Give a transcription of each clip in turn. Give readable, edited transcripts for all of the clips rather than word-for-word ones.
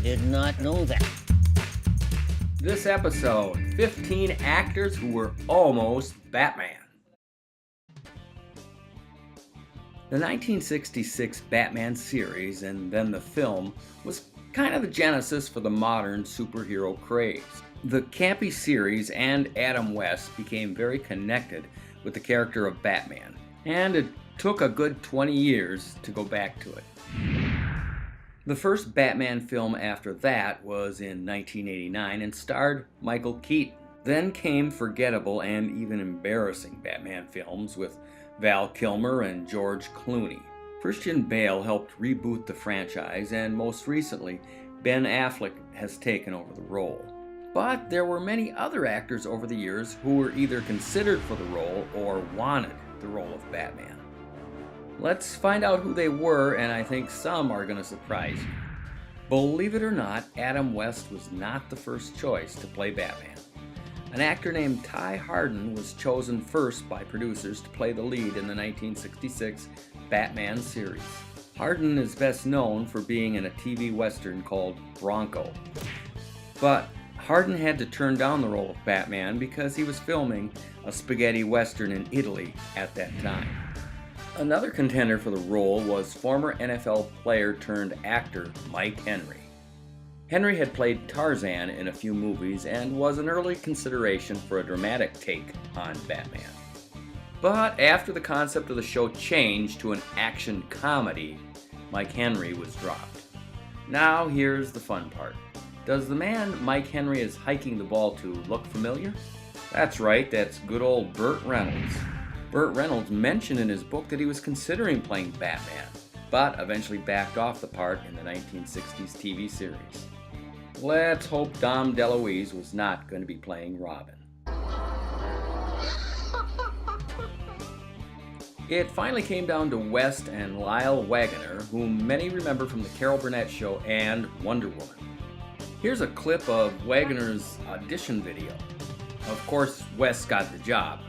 did not know that. This episode, 15 actors who were almost Batman. The 1966 Batman series, and then the film, was kind of the genesis for the modern superhero craze. The campy series and Adam West became very connected with the character of Batman, and it took a good 20 years to go back to it. The first Batman film after that was in 1989 and starred Michael Keaton. Then came forgettable and even embarrassing Batman films with Val Kilmer and George Clooney. Christian Bale helped reboot the franchise, and most recently, Ben Affleck has taken over the role. But there were many other actors over the years who were either considered for the role or wanted the role of Batman. Let's find out who they were, and I think some are going to surprise you. Believe it or not, Adam West was not the first choice to play Batman. An actor named Ty Hardin was chosen first by producers to play the lead in the 1966 Batman series. Hardin is best known for being in a TV western called Bronco. But Hardin had to turn down the role of Batman because he was filming a spaghetti western in Italy at that time. Another contender for the role was former NFL player turned actor Mike Henry. Henry had played Tarzan in a few movies and was an early consideration for a dramatic take on Batman. But after the concept of the show changed to an action comedy, Mike Henry was dropped. Now here's the fun part. Does the man Mike Henry is hiking the ball to look familiar? That's right, that's good old Burt Reynolds. Burt Reynolds mentioned in his book that he was considering playing Batman, but eventually backed off the part in the 1960s TV series. Let's hope Dom DeLuise was not going to be playing Robin. It finally came down to West and Lyle Waggoner, whom many remember from The Carol Burnett Show and Wonder Woman. Here's a clip of Waggoner's audition video. Of course, West got the job.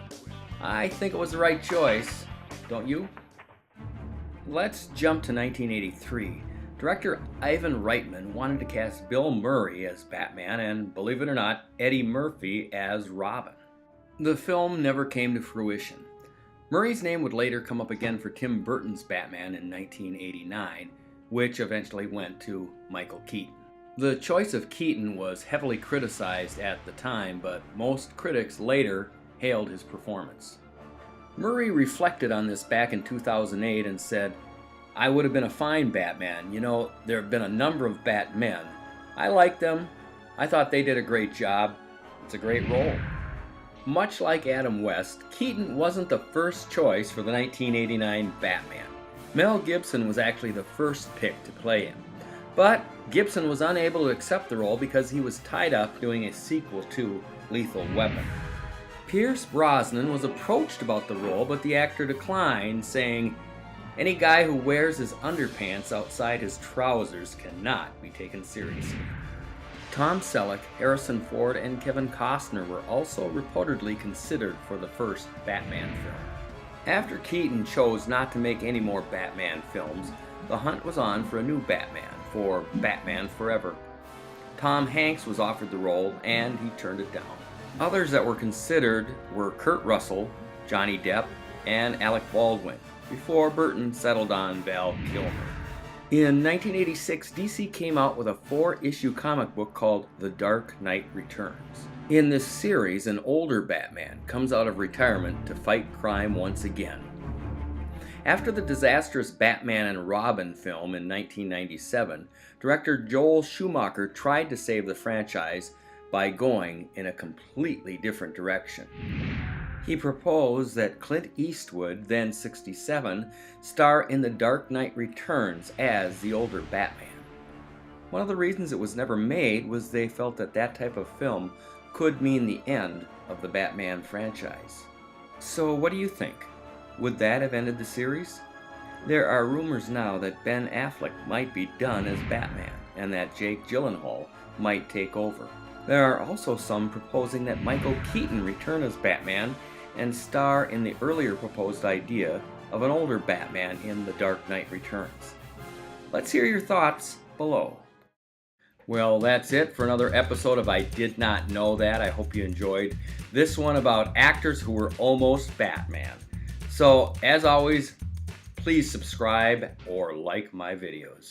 I think it was the right choice, don't you? Let's jump to 1983. Director Ivan Reitman wanted to cast Bill Murray as Batman and, believe it or not, Eddie Murphy as Robin. The film never came to fruition. Murray's name would later come up again for Tim Burton's Batman in 1989, which eventually went to Michael Keaton. The choice of Keaton was heavily criticized at the time, but most critics later hailed his performance. Murray reflected on this back in 2008 and said, "I would have been a fine Batman. You know, there have been a number of Batmen. I like them. I thought they did a great job. It's a great role." Much like Adam West, Keaton wasn't the first choice for the 1989 Batman. Mel Gibson was actually the first pick to play him. But Gibson was unable to accept the role because he was tied up doing a sequel to Lethal Weapon. Pierce Brosnan was approached about the role, but the actor declined, saying, "Any guy who wears his underpants outside his trousers cannot be taken seriously." Tom Selleck, Harrison Ford, and Kevin Costner were also reportedly considered for the first Batman film. After Keaton chose not to make any more Batman films, the hunt was on for a new Batman, for Batman Forever. Tom Hanks was offered the role, and he turned it down. Others that were considered were Kurt Russell, Johnny Depp, and Alec Baldwin, before Burton settled on Val Kilmer. In 1986, DC came out with a 4-issue comic book called The Dark Knight Returns. In this series, an older Batman comes out of retirement to fight crime once again. After the disastrous Batman and Robin film in 1997, director Joel Schumacher tried to save the franchise by going in a completely different direction. He proposed that Clint Eastwood, then 67, star in The Dark Knight Returns as the older Batman. One of the reasons it was never made was they felt that that type of film could mean the end of the Batman franchise. So what do you think? Would that have ended the series? There are rumors now that Ben Affleck might be done as Batman, and that Jake Gyllenhaal might take over. There are also some proposing that Michael Keaton return as Batman and star in the earlier proposed idea of an older Batman in The Dark Knight Returns. Let's hear your thoughts below. Well, that's it for another episode of I Did Not Know That. I hope you enjoyed this one about actors who were almost Batman. So, as always, please subscribe or like my videos.